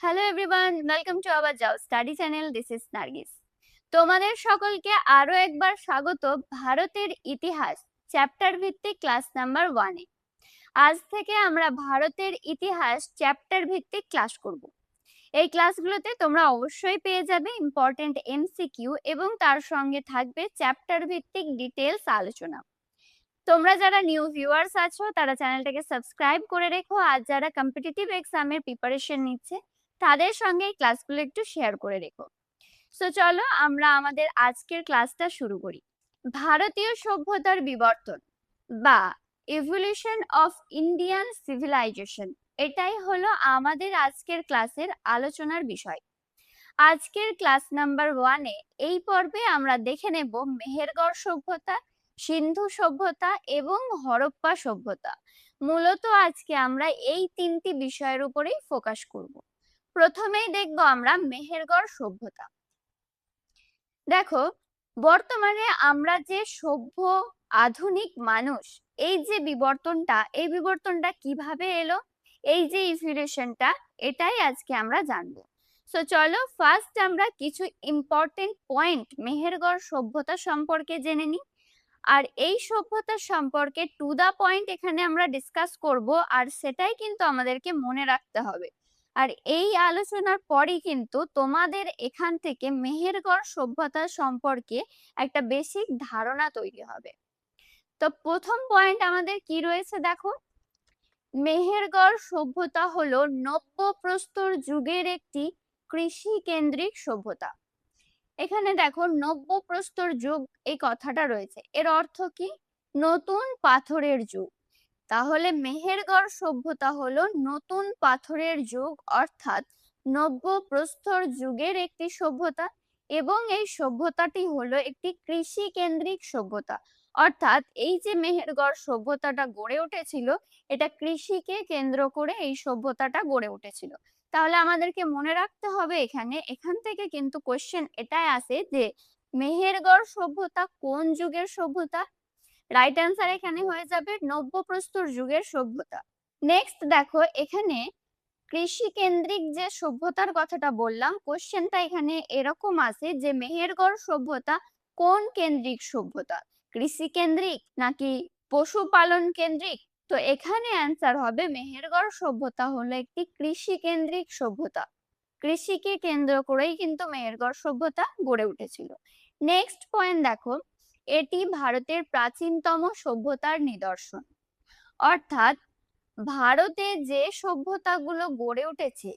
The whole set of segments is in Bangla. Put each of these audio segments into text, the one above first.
Hello everyone, welcome to our Zhao study channel. This is Nargis. তোমাদের সকলকে আরো একবার স্বাগত ভারতের ইতিহাস চ্যাপ্টার ভিত্তিক ক্লাস নাম্বার 1-এ। আজ থেকে আমরা ভারতের ইতিহাস চ্যাপ্টার ভিত্তিক ক্লাস করব। এই ক্লাসগুলোতে তোমরা অবশ্যই পেয়ে যাবে ইম্পর্টেন্ট এমসিকিউ এবং তার সঙ্গে থাকবে চ্যাপ্টার ভিত্তিক ডিটেলস আলোচনা। তোমরা যারা নিউ ভিউয়ার্স আছো তারা চ্যানেলটাকে সাবস্ক্রাইব করে রেখো, আর যারা কম্পিটিটিভ এক্সামের প্রিপারেশন নিচ্ছে তাদের সঙ্গে এই ক্লাসগুলো একটু শেয়ার করে রেখো। সো চলো আমরা আমাদের আজকের ক্লাসটা শুরু করি। ভারতীয় সভ্যতার বিবর্তন বা ইভলিউশন অফ ইন্ডিয়ান সিভিলাইজেশন, এটাই হলো আমাদের আজকের ক্লাসের আলোচনার বিষয়। আজকের ক্লাস নাম্বার 1-এ এই পর্বে আমরা দেখে নেব মেহেরগড় সভ্যতা, সিন্ধু সভ্যতা এবং হরপ্পা সভ্যতা। মূলত আজকে আমরা এই তিনটি বিষয়ের উপরেই ফোকাস করব। প্রথমেই দেখব আমরা মেহেরগড় সভ্যতা। দেখো, বর্তমানে আমরা যে সভ্য আধুনিক মানুষ, এই যে এই বিবর্তনটা কিভাবে এলো, এই যে ইভলিউশনটা, এটাই আজকে আমরা জানবো। সো চলো ফার্স্ট আমরা কিছু ইম্পর্টেন্ট পয়েন্ট মেহেরগড় সভ্যতা সম্পর্কে জেনে নিই। আর এই সভ্যতা সম্পর্কে টু দা পয়েন্ট এখানে আমরা ডিসকাস করব, আর সেটাই কিন্তু আমাদেরকে মনে রাখতে হবে। আর এই আলোচনার পরই কিন্তু তোমাদের এখান থেকে মেহেরগড় সভ্যতা সম্পর্কে একটা বেসিক ধারণা তৈরি হবে। তো প্রথম পয়েন্ট আমাদের কি রয়েছে দেখো, মেহেরগড় সভ্যতা হলো নব্য প্রস্তর যুগের একটি কৃষি কেন্দ্রিক সভ্যতা। এখানে দেখো নব্য প্রস্তর যুগ এই কথাটা রয়েছে, এর অর্থ কি? নতুন পাথরের যুগ। তাহলে মেহেরগড় সভ্যতা হলো নতুন পাথরের যুগ, অর্থাৎ নব্য প্রস্তর যুগের একটি সভ্যতা। এবং এই সভ্যতাটি হলো একটি কৃষি কেন্দ্রিক সভ্যতা, অর্থাৎ এই যে মেহেরগড় সভ্যতাটা গড়ে উঠেছিল, এটা কৃষিকে কেন্দ্র করে এই সভ্যতাটা গড়ে উঠেছিল। তাহলে আমাদেরকে মনে রাখতে হবে এখান থেকে কিন্তু কোশ্চেন এটাই আসে যে মেহেরগড় সভ্যতা কোন যুগের সভ্যতা। রাইট অ্যান্সার এখানে হয়ে যাবে নব্য প্রস্তর যুগের সভ্যতা। নেক্সট দেখো, এখানে কৃষি কেন্দ্রিক যে সভ্যতার কথাটা বললাম, কোশ্চেনটা এখানে এরকম আসে যে মেহেরগড় সভ্যতা কোন কেন্দ্রিক সভ্যতা, কৃষি কেন্দ্রিক নাকি পশুপালন কেন্দ্রিক? তো এখানে অ্যান্সার হবে মেহেরগড় সভ্যতা হলো একটি কৃষি কেন্দ্রিক সভ্যতা। কৃষিকে কেন্দ্র করেই কিন্তু মেহেরগড় সভ্যতা গড়ে উঠেছিল। নেক্সট পয়েন্ট দেখো, এটি ভারতের প্রাচীনতম সভ্যতার নিদর্শন। অর্থাৎ ভারতে যে সভ্যতাগুলো গড়ে উঠেছে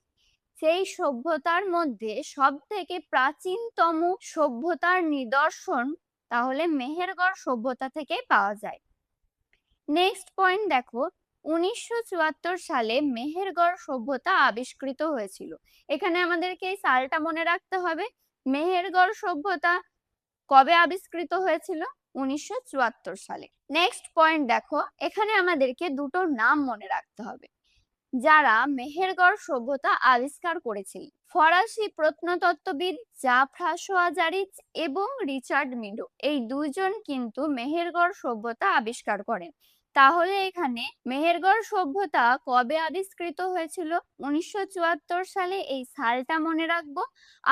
সেই সভ্যতার মধ্যে সব থেকে প্রাচীনতম সভ্যতার নিদর্শন তাহলে মেহেরগড় সভ্যতা থেকে পাওয়া যায়। নেক্সট পয়েন্ট দেখো, 1974 সালে মেহেরগড় সভ্যতা আবিষ্কৃত হয়েছিল। এখানে আমাদেরকে এই সালটা মনে রাখতে হবে। মেহেরগড় সভ্যতা কবে আবিষ্কৃত হয়েছিল? 1974 সালে। নেক্সট পয়েন্ট দেখো, এখানে আমাদেরকে দুটো নাম মনে রাখতে হবে যারা মেহেরগড় সভ্যতা আবিষ্কার করেছিল। ফরাসি প্রত্নতত্ত্ববিদ জাফরাসোয়া জারিচ এবং রিচার্ড মিডো, এই দুইজন কিন্তু মেহেরগড় সভ্যতা আবিষ্কার করেন। তাহলে এখানে মেহেরগড় সভ্যতা কবে আবিষ্কৃত হয়েছিল? 1974 সালে, এই সালটা মনে রাখবো।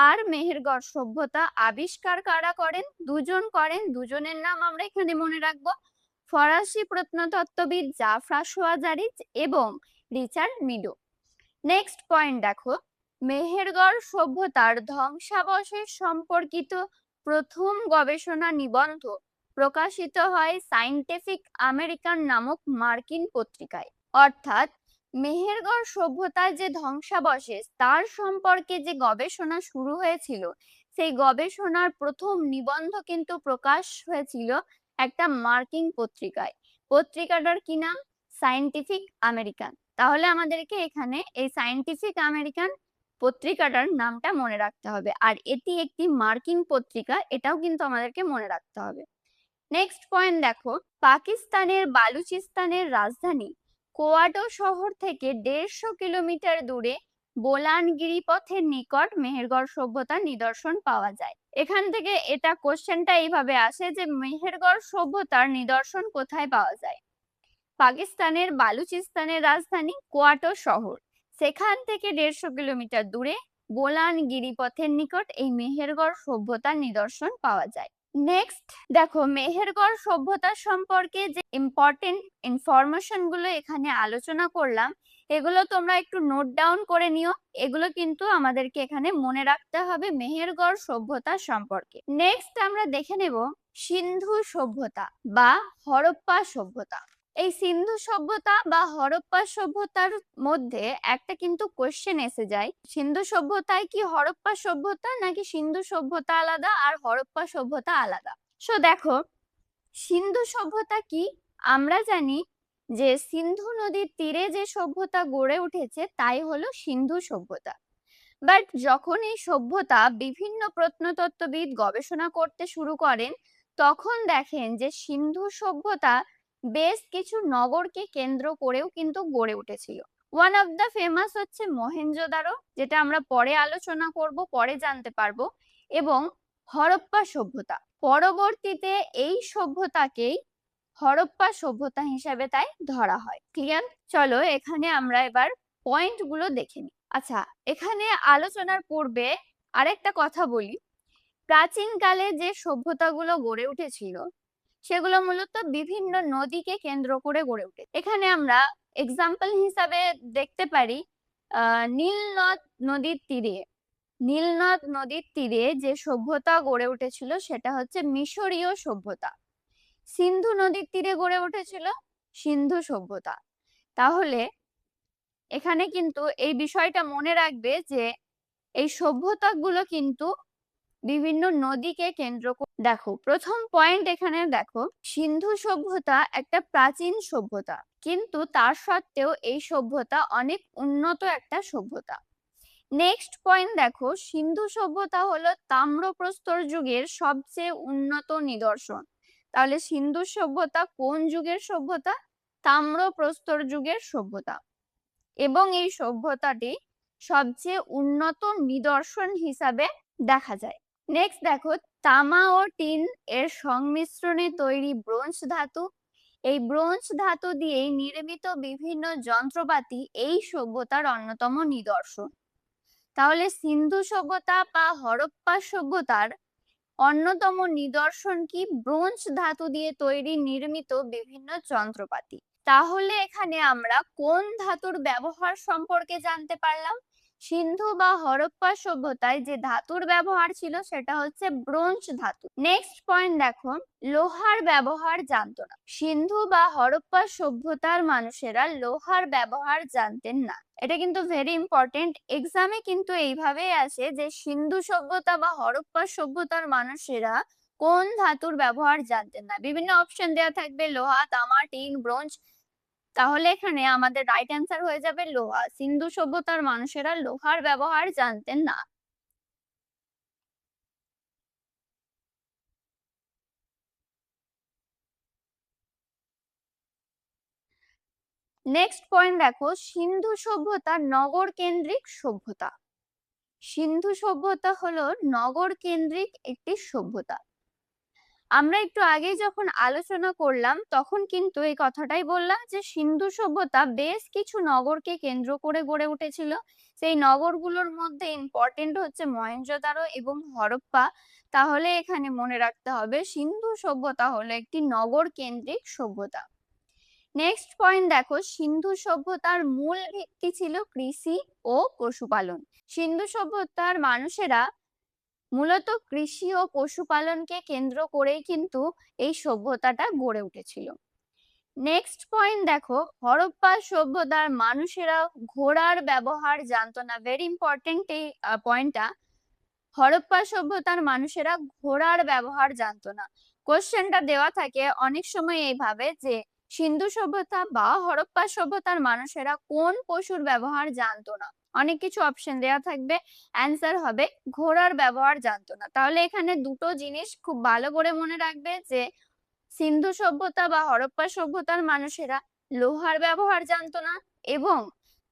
আর মেহেরগড় সভ্যতা আবিষ্কার কারা করেন? দুজন করেন, দুজনের নাম আমরা এখানে মনে রাখবো, ফরাসি প্রত্নতত্ত্ববিদ জাফরাসোয়া জারিচ এবং রিচার্ড মিডো। নেক্সট পয়েন্ট দেখো, মেহেরগড় সভ্যতার ধ্বংসাবশেষ সম্পর্কিত প্রথম গবেষণা নিবন্ধ প্রকাশিত হয় সায়েন্টিফিক আমেরিকান নামক মার্কিন পত্রিকায়। অর্থাৎ মেহেরগড় সভ্যতার যে ধ্বংসাবশেষ তার সম্পর্কে যে গবেষণা শুরু হয়েছিল, সেই গবেষণার প্রথম নিবন্ধ কিন্তু প্রকাশ হয়েছিল একটা মার্কিন পত্রিকায়। পত্রিকাটার কি নাম? Scientific American. তাহলে আমাদেরকে এখানে এই সায়েন্টিফিক আমেরিকান পত্রিকাটার নামটা মনে রাখতে হবে, আর এটি একটি মার্কিন পত্রিকা, এটাও কিন্তু আমাদেরকে মনে রাখতে হবে। নেক্সট পয়েন্ট দেখো, পাকিস্তানের বালুচিস্তানের রাজধানী কোয়াটো শহর থেকে 150 কিলোমিটার দূরে বোলান গিরিপথের নিকট মেহেরগড় সভ্যতার নিদর্শন পাওয়া যায়। এখান থেকে এটা কোশ্চেনটা এইভাবে আসে যে মেহেরগড় সভ্যতার নিদর্শন কোথায় পাওয়া যায়? পাকিস্তানের বালুচিস্তানের রাজধানী কোয়াটো শহর, সেখান থেকে 150 কিলোমিটার দূরে গোলান গিরিপথের নিকট এই মেহেরগড় সভ্যতার নিদর্শন পাওয়া যায়। নেক্সট দেখো, মেহেরগড় সভ্যতা সম্পর্কে যে ইম্পর্টেন্ট ইনফরমেশন গুলো এখানে আলোচনা করলাম, এগুলো তোমরা একটু নোট ডাউন করে নিও। এগুলো কিন্তু আমাদেরকে এখানে মনে রাখতে হবে মেহেরগড় সভ্যতা সম্পর্কে। নেক্সট আমরা দেখে নেব সিন্ধু সভ্যতা বা হরপ্পা সভ্যতা। এই সিন্ধু সভ্যতা বা হরপ্পা সভ্যতার মধ্যে একটা কিন্তু কোশ্চেন এসে যায়, সিন্ধু সভ্যতায় কি হরপ্পা সভ্যতা নাকি সিন্ধু সভ্যতা আলাদা আর হরপ্পা সভ্যতা আলাদা? সো দেখো, সিন্ধু সভ্যতা কি? আমরা জানি যে সিন্ধু নদীর তীরে যে সভ্যতা গড়ে উঠেছে তাই হলো সিন্ধু সভ্যতা। বাট যখন এই সভ্যতা বিভিন্ন প্রত্নতত্ত্ববিদ গবেষণা করতে শুরু করেন, তখন দেখেন যে সিন্ধু সভ্যতা বেশ কিছু নগরকে কেন্দ্র করেও কিন্তু গড়ে উঠেছিল। ওয়ান অফ দ্য ফেমাস হচ্ছে মহেঞ্জোদারো, যেটা আমরা পরে আলোচনা করব, পরে জানতে পারবো, এবং হরপ্পা সভ্যতা। পরবর্তীতে এই সভ্যতাকেই হরপ্পা সভ্যতা হিসাবে তাই ধরা হয়। ক্লিয়ার? চলো এখানে আমরা এবার পয়েন্ট গুলো দেখে নিই। আচ্ছা, এখানে আলোচনার পূর্বে আরেকটা কথা বলি, প্রাচীনকালে যে সভ্যতাগুলো গড়ে উঠেছিল সেগুলো মূলত বিভিন্ন নদীকে কেন্দ্র করে গড়ে উঠে। এখানে আমরা এক্সাম্পল হিসাবে দেখতে পারি নীলনদ নদীর তীরে, নীলনদ নদীর তীরে যে সভ্যতা গড়ে উঠেছিল সেটা হচ্ছে মিশরীয় সভ্যতা। সিন্ধু নদীর তীরে গড়ে উঠেছিল সিন্ধু সভ্যতা। তাহলে এখানে কিন্তু এই বিষয়টা মনে রাখবে যে এই সভ্যতাগুলো কিন্তু বিভিন্ন নদীকে কেন্দ্র করে। দেখো, প্রথম পয়েন্ট এখানে দেখো, সিন্ধু সভ্যতা একটা প্রাচীন সভ্যতা, কিন্তু তার সত্ত্বেও এই সভ্যতা অনেক উন্নত একটা সভ্যতা। নেক্সট পয়েন্ট দেখো, সিন্ধু সভ্যতা হলো তাম্রপ্রস্তর যুগের সবচেয়ে উন্নত নিদর্শন। তাহলে সিন্ধু সভ্যতা কোন যুগের সভ্যতা? তাম্রপ্রস্তর যুগের সভ্যতা, এবং এই সভ্যতাটি সবচেয়ে উন্নত নিদর্শন হিসাবে দেখা যায়। নেক্সট দেখো, তামা ও টিন এর সংমিশ্রণে তৈরি ব্রোঞ্জ ধাতু, এই ব্রোঞ্জ ধাতু দিয়েই নির্মিত বিভিন্ন যন্ত্রপাতি এই সভ্যতার অন্যতম নিদর্শন। তাহলে সিন্ধু সভ্যতা বা হরপ্পা সভ্যতার অন্যতম নিদর্শন কি? ব্রোঞ্জ ধাতু দিয়ে তৈরি নির্মিত বিভিন্ন যন্ত্রপাতি। তাহলে এখানে আমরা কোন ধাতুর ব্যবহার সম্পর্কে জানতে পারলাম? সিন্ধু বা হরপ্পা সভ্যতায় যে ধাতুর ব্যবহার ছিল সেটা হচ্ছে ব্রোঞ্জ ধাতু। নেক্সট পয়েন্ট দেখো, লোহার ব্যবহার জানতো না। সিন্ধু বা হরপ্পা সভ্যতার মানুষেরা লোহার ব্যবহার জানতেন না। এটা কিন্তু ভেরি ইম্পর্টেন্ট, এক্সামে কিন্তু এইভাবেই আসে যে সিন্ধু সভ্যতা বা হরপ্পা সভ্যতার মানুষেরা কোন ধাতুর ব্যবহার জানতেন না। বিভিন্ন অপশন দেওয়া থাকবে, লোহা, তামা, টিন, ব্রোঞ্জ। তাহলে এখানে আমাদের রাইট অ্যান্সার হয়ে যাবে লোহা। সিন্ধু সভ্যতার মানুষেরা লোহার ব্যবহার জানতেন না। নেক্সট পয়েন্ট দেখো, সিন্ধু সভ্যতা নগর কেন্দ্রিক সভ্যতা। সিন্ধু সভ্যতা হলো নগর কেন্দ্রিক একটি সভ্যতা। আমরা একটু আগে যখন আলোচনা করলাম তখন কিন্তু এই কথাটাই বললাম যে সিন্ধু সভ্যতা বেশ কিছু নগরকে কেন্দ্র করে গড়ে উঠেছিল। সেই নগরগুলোর মধ্যে ইম্পর্টেন্ট হচ্ছে মহেঞ্জোদারো এবং হরপ্পা। তাহলে এখানে মনে রাখতে হবে সিন্ধু সভ্যতা হলো একটি নগর কেন্দ্রিক সভ্যতা। নেক্সট পয়েন্ট দেখো, সিন্ধু সভ্যতার মূল ভিত্তি ছিল কৃষি ও পশুপালন। সিন্ধু সভ্যতার মানুষেরা মূলত কৃষি ও পশুপালনকে কেন্দ্র করেই কিন্তু এই সভ্যতাটা গড়ে উঠেছিল। নেক্সট পয়েন্ট দেখো, হরপ্পা সভ্যতার মানুষেরা ঘোড়ার ব্যবহার জানতো না। ভেরি ইম্পর্টেন্ট এই পয়েন্টটা। হরপ্পা সভ্যতার মানুষেরা ঘোড়ার ব্যবহার জানতো না। কোশ্চেনটা দেওয়া থাকে অনেক সময় এইভাবে যে সিন্ধু সভ্যতা বা হরপ্পা সভ্যতার মানুষেরা কোন পশুর ব্যবহার জানতো না। অনেক কিছু অপশন দেওয়া থাকবে, অ্যান্সার হবে ঘোড়ার ব্যবহার জানতো না। তাহলে এখানে দুটো জিনিস খুব ভালো করে মনে রাখবে যে সিন্ধু সভ্যতা বা হরপ্পা সভ্যতার মানুষেরা লোহার ব্যবহার জানতো না এবং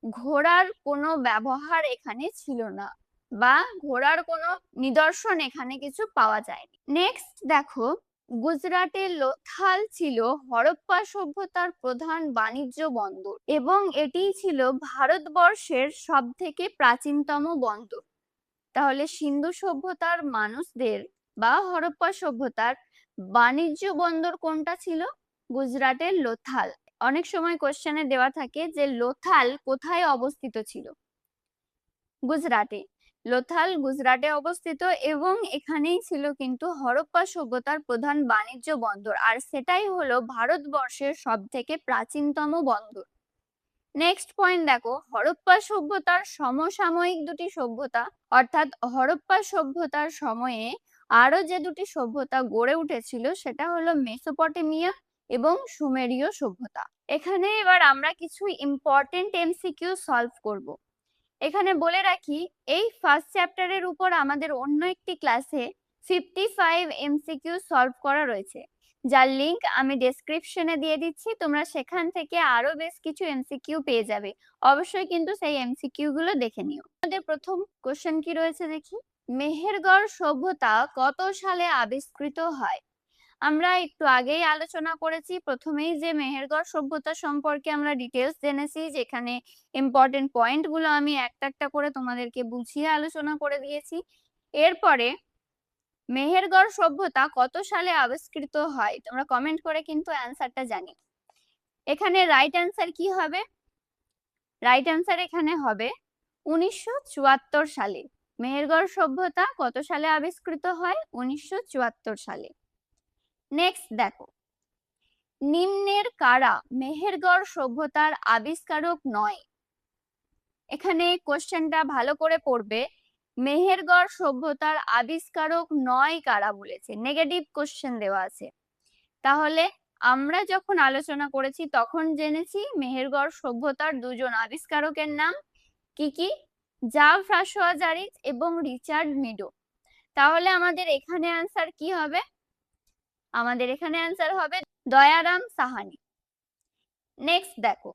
ঘোড়ার কোনো ব্যবহার এখানে ছিল না, বা ঘোড়ার কোনো নিদর্শন এখানে কিছু পাওয়া যায়নি। নেক্সট দেখো, গুজরাটের লোথাল ছিল হরপ্পা সভ্যতার প্রধান বাণিজ্য বন্দর এবং এটিই ছিল ভারতবর্ষের সব থেকে প্রাচীনতম বন্দর। তাহলে সিন্ধু সভ্যতার মানুষদের বা হরপ্পা সভ্যতার বাণিজ্য বন্দর কোনটা ছিল? গুজরাটের লোথাল। অনেক সময় কোশ্চেনে দেওয়া থাকে যে লোথাল কোথায় অবস্থিত ছিল। গুজরাটে। লোথাল গুজরাটে অবস্থিত এবং এখানেই ছিল কিন্তু হরপ্পা সভ্যতার প্রধান বাণিজ্য বন্দর, আর সেটাই হলো ভারতবর্ষের সব থেকে প্রাচীনতম বন্দর। নেক্সট পয়েন্ট দেখো, হরপ্পা সভ্যতার সমসাময়িক দুটি সভ্যতা, অর্থাৎ হরপ্পা সভ্যতার সময়ে আরো যে দুটি সভ্যতা গড়ে উঠেছিল সেটা হলো মেসোপটেমিয়া এবং সুমেরীয় সভ্যতা। এখানে এবার আমরা কিছু ইম্পর্টেন্ট এমসিকিউ সলভ করব। এখানে বলে রাখি, এই ফার্স্ট চ্যাপ্টারের উপর আমাদের অন্য একটি ক্লাসে 55 এমসিকিউ সলভ করা রয়েছে, যার লিংক আমি ডেসক্রিপশনে দিয়ে দিচ্ছি। তোমরা সেখান থেকে আরো বেশ কিছু এমসিকিউ পেয়ে যাবে। অবশ্যই কিন্তু সেই এমসিকিউ গুলো দেখে নিও। আমাদের প্রথম কোশ্চেন কি রয়েছে দেখি। মেহেরগড় সভ্যতা কত সালে আবিষ্কৃত হয়? আমরা একটু আগেই আলোচনা করেছি, প্রথমেই যে মেহেরগড় সভ্যতা সম্পর্কে আমরা ডিটেলস জেনেছি, যেখানে ইম্পর্টেন্ট পয়েন্ট গুলো আমি একটা একটা করে তোমাদেরকে বুঝিয়ে আলোচনা করে দিয়েছি। এরপরে মেহেরগড় সভ্যতা কত সালে আবিষ্কৃত হয় তোমরা কমেন্ট করে কিন্তু অ্যান্সারটা জানি। এখানে রাইট অ্যান্সার কি হবে? রাইট অ্যান্সার এখানে হবে 1974 সালে। মেহেরগড় সভ্যতা কত সালে আবিষ্কৃত হয়? 1974 সালে। নেক্সট দেখো, নিম্নের কারা মেহেরগড় সভ্যতার আবিষ্কারক নয়? এখানে কোশ্চেনটা ভালো করে পড়বে। মেহেরগড় সভ্যতার আবিষ্কারক নয় কারা বলেছে, নেগেটিভ কোশ্চেন দেওয়া আছে। তাহলে আমরা যখন আলোচনা করেছি তখন জেনেছি মেহেরগড় সভ্যতার দুজন আবিষ্কারকের নাম কি কি? জাফরাশোয়াজারিজ এবং রিচার্ড মিডো। তাহলে আমাদের এখানে অ্যান্সার কি হবে? আমাদের এখানে অ্যান্সার হবে দয়ারাম সাহানি। নেক্সট দেখো,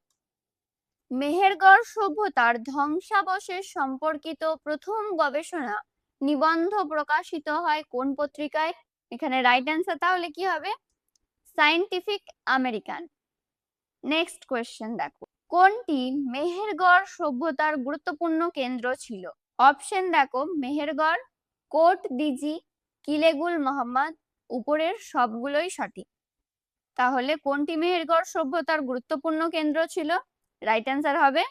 মেহেরগড় সভ্যতার ধ্বংসাবশেষ সম্পর্কিত প্রথম গবেষণা নিবন্ধ প্রকাশিত হয় কোন পত্রিকায়? এখানে রাইট অ্যান্সার তাহলে কি হবে? Scientific American. নেক্সট কোয়েশ্চেন দেখো, কোনটি মেহেরগড় সভ্যতার গুরুত্বপূর্ণ কেন্দ্র ছিল? অপশন দেখো, মেহেরগড়, কোট দিজি, কিলেগুল মোহাম্মদ, উপরের সবগুলোই সঠিক। তাহলে কোনটি মেহেরগড় সভ্যতার গুরুত্বপূর্ণ কেন্দ্র ছিল? রাইট অ্যান্সার হবে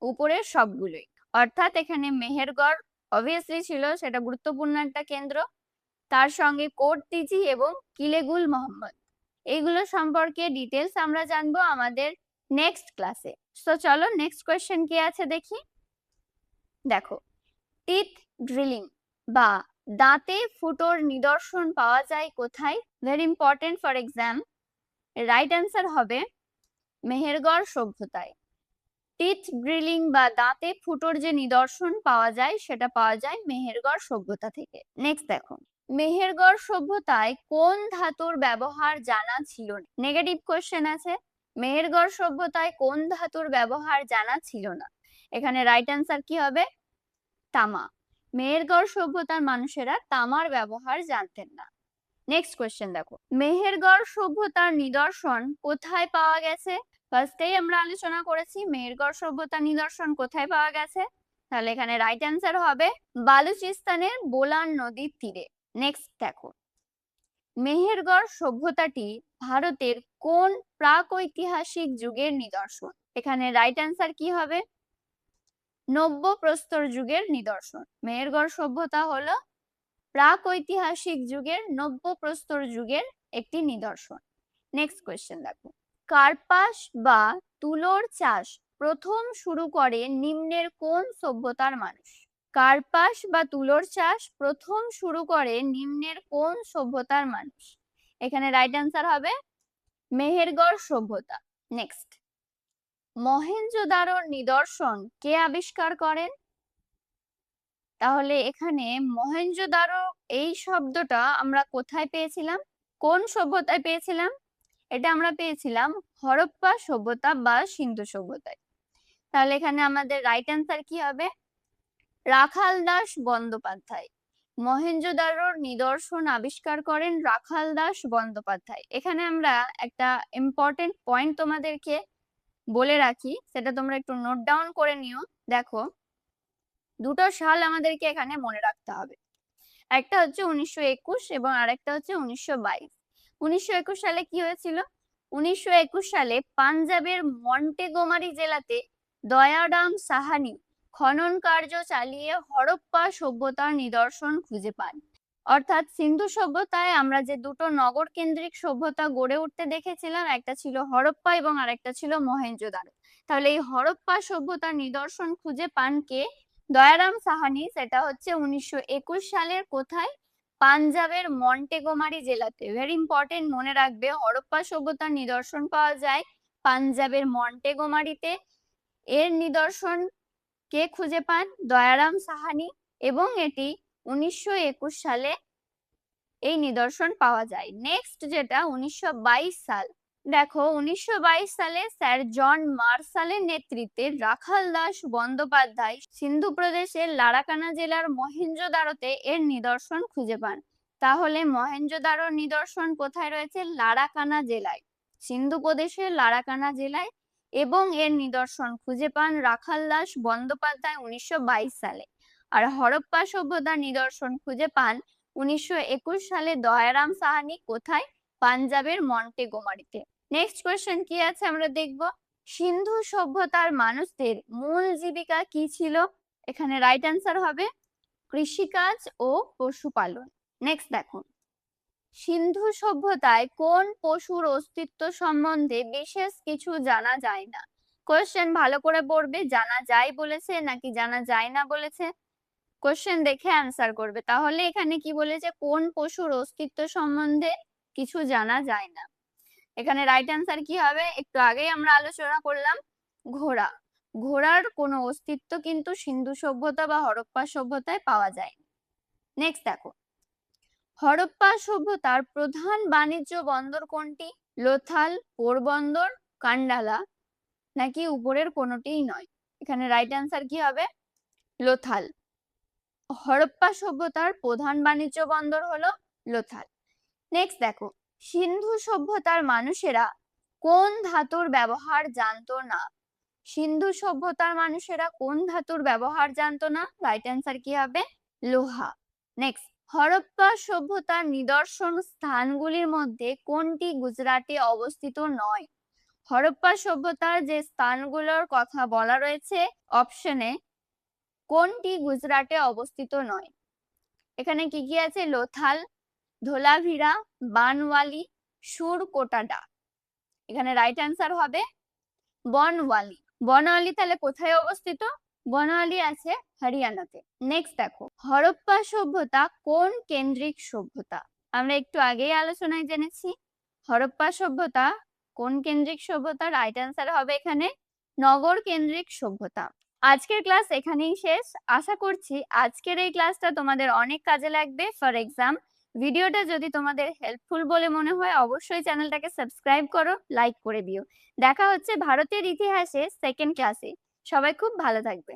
উপরের সবগুলোই। অর্থাৎ এখানে মেহেরগড় অবভিয়াসলি ছিল, সেটা গুরুত্বপূর্ণ একটা কেন্দ্র। তার সঙ্গে কোট দিজি এবং কিলেগুল মোহাম্মদ, এইগুলো সম্পর্কে ডিটেলস আমরা জানবো আমাদের নেক্সট ক্লাসে। তো চলো নেক্সট কোয়েশ্চেন কি আছে দেখি। দেখো, টিথ ড্রিলিং বা দাঁতে ফুটোর নিদর্শন পাওয়া যায় কোথায়? Very important for exam. Right answer হবে মেহেরগড় সভ্যতায়। টিথ ড্রিলিং বা দাঁতে ফুটোর যে নিদর্শন পাওয়া যায় সেটা পাওয়া যায় মেহেরগড় সভ্যতা থেকে। নেক্সট দেখো, মেহেরগড় সভ্যতায় কোন ধাতুর ব্যবহার জানা ছিল না? নেগেটিভ কোশ্চেন আছে, মেহেরগড় সভ্যতায় কোন ধাতুর ব্যবহার জানা ছিল না? এখানে রাইট অ্যান্সার কি হবে? তামা। মেহেরগড় সভ্যতার মানুষেরা তামার ব্যবহার জানতেন না। নেক্সট কোয়েশ্চেন দেখো, মেহেরগড় সভ্যতার নিদর্শন কোথায় পাওয়া গেছে? ফার্স্টেই আমরা আলোচনা করেছি মেহেরগড় সভ্যতার নিদর্শন কোথায় পাওয়া গেছে। তাহলে এখানে রাইট অ্যান্সার হবে বালুচিস্তানের বোলান নদীর তীরে। নেক্সট দেখো, মেহেরগড় সভ্যতাটি ভারতের কোন প্রাকৈতিহাসিক যুগের নিদর্শন? এখানে রাইট অ্যান্সার কি হবে? নব্য প্রস্তর যুগের নিদর্শন। মেহেরগড় সভ্যতা হলো প্রাকৈতিহাসিক যুগের নব্য প্রস্তর যুগের একটি নিদর্শন। নেক্সট কোয়েশ্চেন দেখো, কার্পাস বা তুলোর চাষ প্রথম শুরু করে নিম্নের কোন সভ্যতার মানুষ? কার্পাস বা তুলোর চাষ প্রথম শুরু করে নিম্নের কোন সভ্যতার মানুষ? এখানে রাইট অ্যান্সার হবে মেহেরগড় সভ্যতা। নেক্সট, মহেঞ্জোদারোর নিদর্শন কে আবিষ্কার করেন? তাহলে এখানে মহেঞ্জোদারো এই শব্দটা আমরা কোথায় পেয়েছিলাম? কোন সভ্যতায় পেয়েছিলাম? এটা আমরা পেয়েছিলাম হরপ্পা সভ্যতা বা সিন্ধু সভ্যতায়। তাহলে এখানে আমাদের রাইট অ্যান্সার কি হবে? রাখাল দাস বন্দ্যোপাধ্যায়। মহেঞ্জোদারোর নিদর্শন আবিষ্কার করেন রাখাল দাস বন্দ্যোপাধ্যায়। এখানে আমরা একটা ইম্পর্টেন্ট পয়েন্ট তোমাদেরকে বলে রাখি, সেটা তোমরা একটু নোট ডাউন করে নিও। দেখো, দুটো সাল আমাদেরকে এখানে মনে রাখতে হবে। একটা হচ্ছে 1921 এবং আরেকটা হচ্ছে 1922। 1921 সালে কি হয়েছিল? 1921 সালে পাঞ্জাবের মন্টেগোমারি জেলাতে দয়ারাম সাহানি খনন কার্য চালিয়ে হরপ্পা সভ্যতার নিদর্শন খুঁজে পান। অর্থাৎ সিন্ধু সভ্যতায় আমরা যে দুটো নগর কেন্দ্রিক সভ্যতা গড়ে উঠতে দেখেছিলাম, একটা ছিল হরপ্পা এবং আরেকটা ছিল মহেঞ্জোদারো। তাহলে এই হরপ্পা সভ্যতার নিদর্শন খুঁজে পান কে? দয়ারাম সাহানি। সেটা হচ্ছে 1921 সালের কোথায়? পাঞ্জাবের মন্টেগোমারি জেলাতে। ভেরি ইম্পর্টেন্ট, মনে রাখবে, হরপ্পা সভ্যতার নিদর্শন পাওয়া যায় পাঞ্জাবের মন্টেগোমারিতে। এর নিদর্শন কে খুঁজে পান? দয়ারাম সাহানি। এবং এটি 1921 সালে এই নিদর্শন পাওয়া যায়। নেক্সট যেটা 1922 সাল। দেখো, 1922 সালে স্যার জন মার্শালের নেতৃত্বে রাখাল দাস বন্দ্যোপাধ্যায় সিন্ধু প্রদেশের লারাকানা জেলার মহেঞ্জোদারোতে এর নিদর্শন খুঁজে পান। তাহলে মহেঞ্জোদারোর নিদর্শন কোথায় রয়েছে? লারাকানা জেলায়, সিন্ধু প্রদেশের লারাকানা জেলায়। এবং এর নিদর্শন খুঁজে পান রাখাল দাস বন্দ্যোপাধ্যায় 1922 সালে। আর হরপ্পা সভ্যতার নিদর্শন খুঁজে পান 1921 সালে দয়ারাম সাহানি কোথায়? পাঞ্জাবের মন্টেগোমারিতে। নেক্সট কোয়েশ্চেন কি আছে আমরা দেখব। সিন্ধু সভ্যতার মানুষদের মূল জীবিকা কি ছিল? এখানে রাইট অ্যান্সার হবে কৃষিকাজ ও পশুপালন। নেক্সট দেখো, সিন্ধু সভ্যতায় কোন পশুর অস্তিত্ব সম্বন্ধে বিশেষ কিছু জানা যায় না? কোয়েশ্চেন ভালো করে পড়বে, জানা যায় বলেছে নাকি জানা যায় না বলেছে? কোশ্চেন দেখে অ্যান্সার করবে। তাহলে এখানে কি বলেছে? কোন পশুর অস্তিত্ব সম্বন্ধে কিছু জানা যায় না। এখানে রাইট অ্যান্সার কি হবে? একটু আগেই আমরা আলোচনা করলাম, ঘোড়া। ঘোড়ার কোনো অস্তিত্ব কিন্তু সিন্ধু সভ্যতা বা হরপ্পা সভ্যতায় পাওয়া যায়। নেক্সট দেখো, হরপ্পা সভ্যতার প্রধান বাণিজ্য বন্দর কোনটি? লোথাল, পোরবন্দর, কান্ডালা, নাকি উপরের কোনোটিই নয়? এখানে রাইট অ্যান্সার কি হবে? লোথাল। হরপ্পা সভ্যতার প্রধান বাণিজ্য বন্দর হলো লোথাল। নেক্সট দেখো, সিন্ধু সভ্যতার মানুষেরা কোন ধাতুর ব্যবহার জানতো না? সিন্ধু সভ্যতার মানুষেরা কোন ধাতুর ব্যবহার জানতো না? রাইট অ্যান্সার কি হবে? লোহা। নেক্সট, হরপ্পা সভ্যতার নিদর্শন স্থানগুলির মধ্যে কোনটি গুজরাটে অবস্থিত নয়? হরপ্পা সভ্যতার যে স্থানগুলোর কথা বলা রয়েছে অপশনে, কোনটি গুজরাটে অবস্থিত নয়? এখানে কি কি আছে? লোথাল, ধোলাভিরা, বানওয়ালি, সুরকোটাডা। এখানে রাইট অ্যান্সার হবে বনওয়ালি। বনওয়ালি তাহলে কোথায় অবস্থিত? বনওয়ালি আছে হরিয়ানাতে। নেক্সট দেখো, হরপ্পা সভ্যতা কোন কেন্দ্রিক সভ্যতা? আমরা একটু আগেই আলোচনায় জেনেছি হরপ্পা সভ্যতা কোন কেন্দ্রিক সভ্যতা। রাইট অ্যান্সার হবে এখানে নগর কেন্দ্রিক সভ্যতা। আজকের ক্লাস এখানেই শেষ। আশা করছি আজকের এই ক্লাসটা তোমাদের অনেক কাজে লাগবে ফর এক্সাম। ভিডিওটা যদি তোমাদের হেল্পফুল বলে মনে হয় অবশ্যই চ্যানেলটাকে সাবস্ক্রাইব করো, লাইক করে দিও। দেখা হচ্ছে ভারতের ইতিহাসে সেকেন্ড ক্লাসে। সবাই খুব ভালো থাকবে।